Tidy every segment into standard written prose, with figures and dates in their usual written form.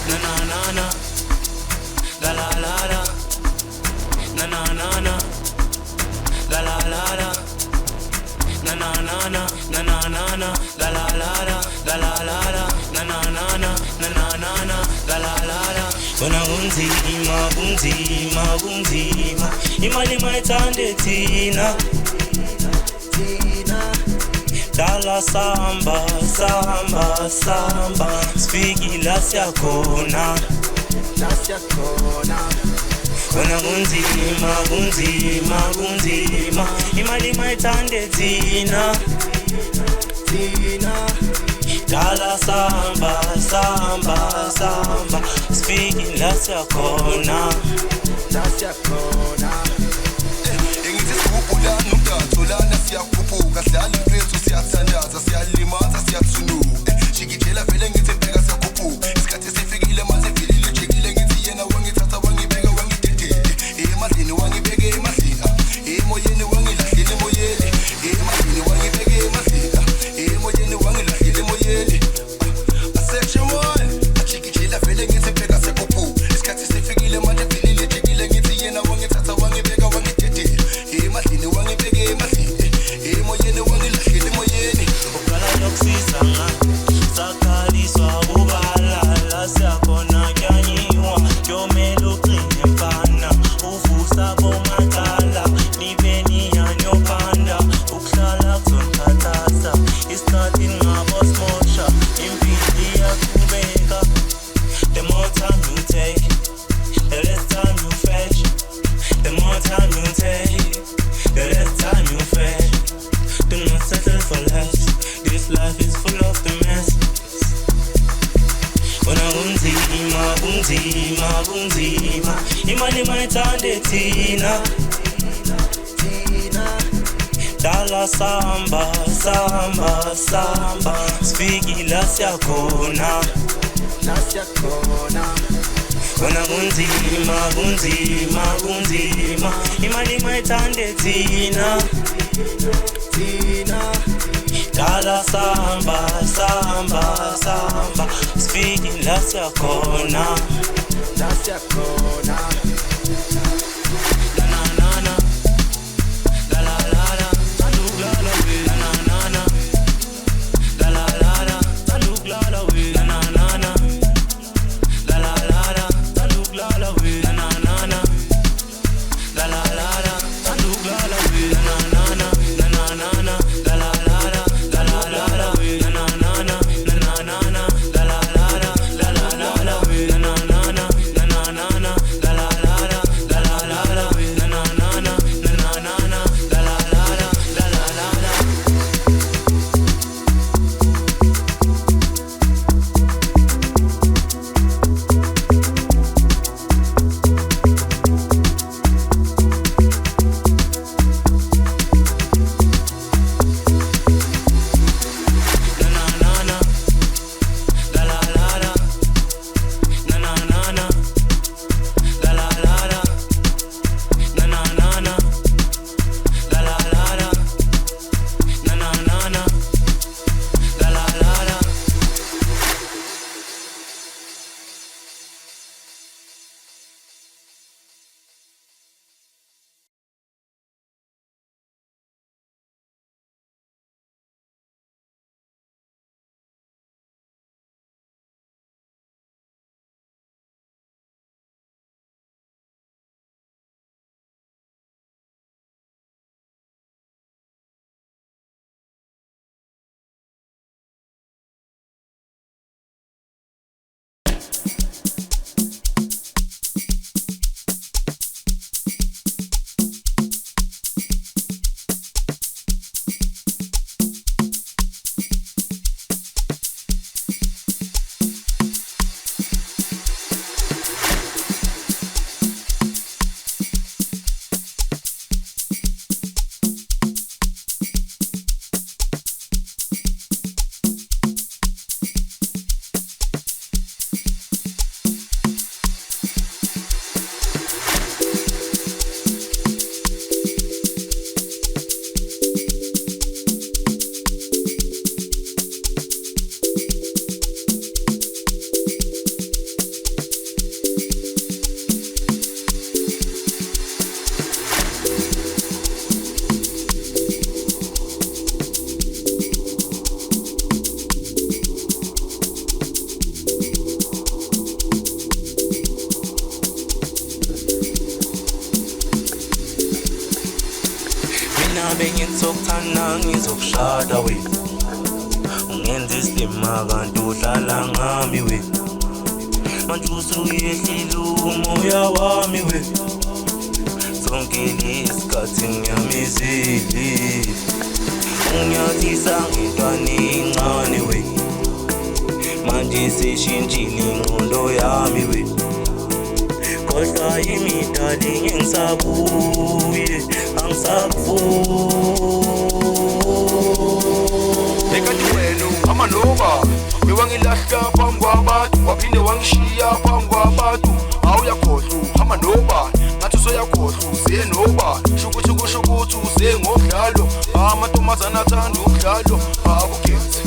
na na na na, la la la la, na na na na, la la la la, na na na na, na na na na, la la la la, la la la la, na na na na, na na na na, la la la la. Kona kunzima kunzima kunzima, imali mayithande thina. Dala samba samba samba, sifiki la siyakhona. Kona kunzima kunzima kunzima, imali mayithande thina. Dala samba samba samba, sifiki la siyakhona. Engithi sikhuphula nomntatholana siyakhuphuka, sidlala impethu siyathandaza, siyalimaza siyathunuka. Shikijela vele ngithi bheka siyakhuphuka, isikhathi sifikile manje vilile jikile ngithi yena wangithatha wangibeka wangidedele. Emadlini wangibeke emadlini, emoyeni wangilahlile emoyeni. Emadlini wangibeke emadlini, emoyeni wangilahlile emoyeni. Section 1 achikijela vele ngithi bheka siyakhuphuka, isikhathi sifikile manje vilile jikile ngithi yena wangithatha wangibeka wangidedele. Emadlini wangibeke emadlini, emoyeni wangilahlile emoyeni. Uqala lokusiza nga sakhaliswa ubalala, siyakhona kyanyiwa kyomela uqine mfana, uvusa bomatala nibeni yanyophanda, ukuhlala kuzongikhathaza isikhathi ngingabosmosha, impilo iyaqhubeka. The more time you take, the less time you fetch. The more time you take, the less time you fetch. Do not settle for less, this life is full of the mess. Kona kunzima kunzima kunzima, imali mayithande thina. Dala samba samba samba, sifiki la siyakhona. Kona kunzima kunzima kunzima, imali mayithande thina. Dala samba samba samba, sifiki la siyakhona. Na na na na, la la la la, taluk la la we. Na na na na, la la la la, taluk la la we. Na na na na, la la la la, taluk la la we. Na na na na, la la la la, taluk la la we. Na na na na, na na na na, la la la la, la la la la we. Na na na na, na na na na, la la la la, la la la la we. Na na na na, na na na na, la la la la, la bengizokuthanda ngizokushada wena ungenza isilima kanti udlala ngami we manje usuyehlile umoya wami we sonke lesikhathi ngiyamizile ungiyathisa ngentwana encane we manje seshintshile ingqondo yami we kodwa imidali ngisabuye Ekati wena uhamba noba bewangilahla phambi kwabantu waphinde wangishiya phambi kwabantu awuyakhohlwa uhamba noba ngathi usuyakhohlwa uze noba shukuthi uze ngodlalo amantombazana athanda umdlalo abukhethe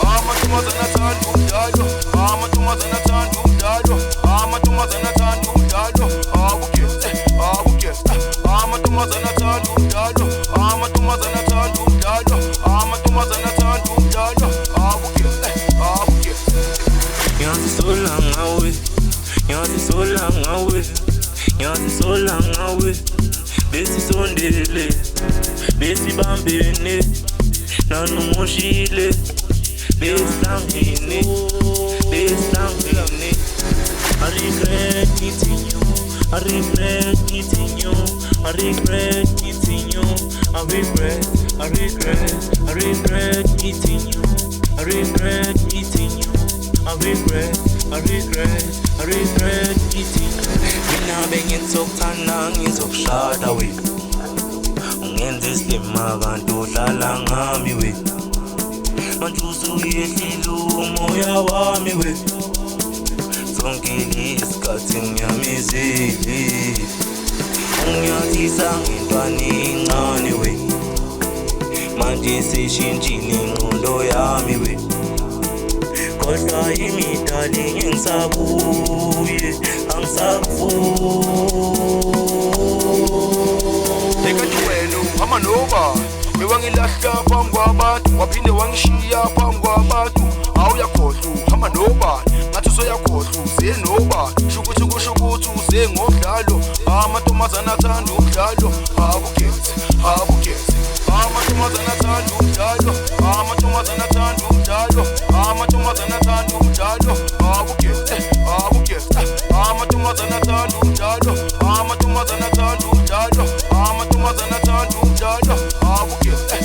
amantombazana athanda umdlalo amantombazana athanda umdlalo amantombazana athanda umdlalo abukhethe amantombazana athanda umdlalo amantombazana athanda umdlalo amantombazana athanda umdlalo abukhethe ngiyazisola ngawe besisondele besibambene nanomoshile beslangene I regret meeting you I regret meeting you I regret meeting you I regret meeting you I regret meeting you I regret meeting you mina bengizokuthanda ngizokushada wena ungenza isilima kanti udlala ngami we manje usuyehlile umoya wami we sonke lesikhathi ngiyamizile ungiyathisa ngentwana encane we manje seshintshile ingqondo yami we kodwa imidali ngisabuye Ekati wena uhamba noba bewangilahla phambi kwabantu waphinde wangishiya phambi kwabantu awuyakhohlwa uhamba noba ngathi usuyakhohlwa uze noba shukuthi uze ngodlalo amantombazana athanda umdlalo abukhethe amantombazana athanda umdlalo amantombazana athanda umdlalo amantombazana athanda umdlalo abukhethe amantombazana athanda umdlalo amantombazana athanda umdlalo amantombazana athanda umdlalo abukhethe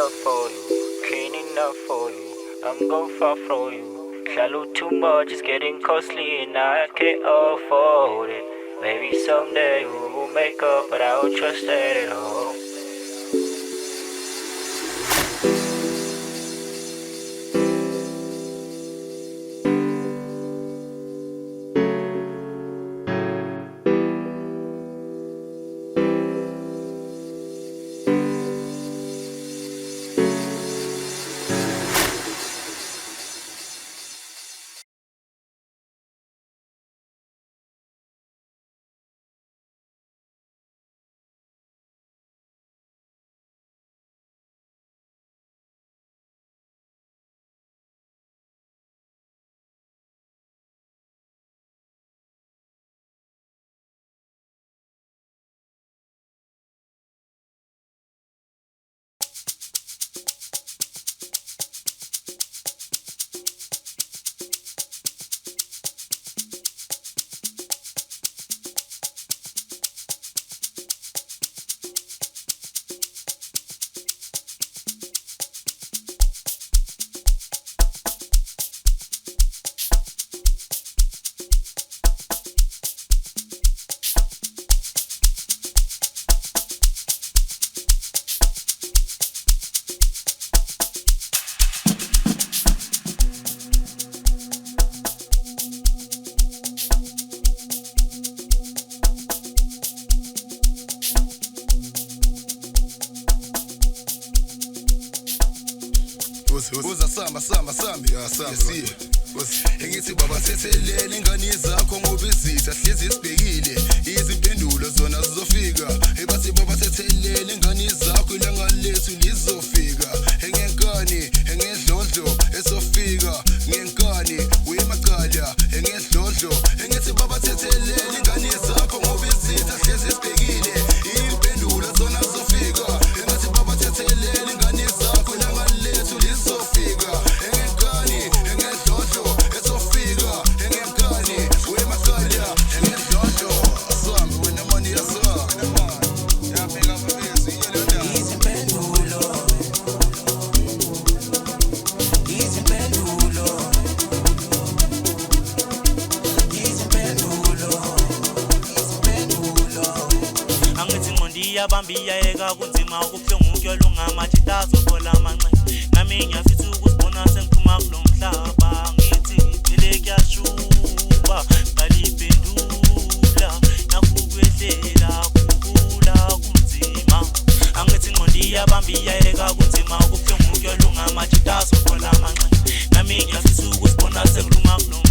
up for you, cleaning up for you. I'm gon' fall for you. Shallow too much, it's getting costly and I can't afford it. Maybe someday we will make up, but I don't trust that at all. uza samba yasiye engithi baba thethelele ingane zakho ngoba izitha hlezi sibhekile izimpendulo zona zizofika ebathi baba thethelele ingane zakho ilanga lethu lizofika engenkani engedlodlo esofika ngenkani uyemaqala engedlodlo engithi baba thethelele ingane zakho ngoba izitha hlezi sibhekile izimpendulo zona zizofika engathi baba thethelele ingane zakho ilanga lethu lizofika engenkani engedlodlo esofika engenkani uyemaqala engedlodlo asambe wena mani yasaka yabeka babezi yelanda izimpendulo angithi ngondiyabambiya eka kunzima ukubuhlungu kuyolunga majitazo fola amanqe nami ngiyafisa ukuzibona sengiphuma kulo mhlaba ngithi phele kuyashuba ngaliphendula nakukwehlela kukhula kunzima angithi ngondiyabambiya eka kunzima ukubuhlungu kuyolunga majitazo fola amanqe nami ngiyafisa ukuzibona sengiphuma kulo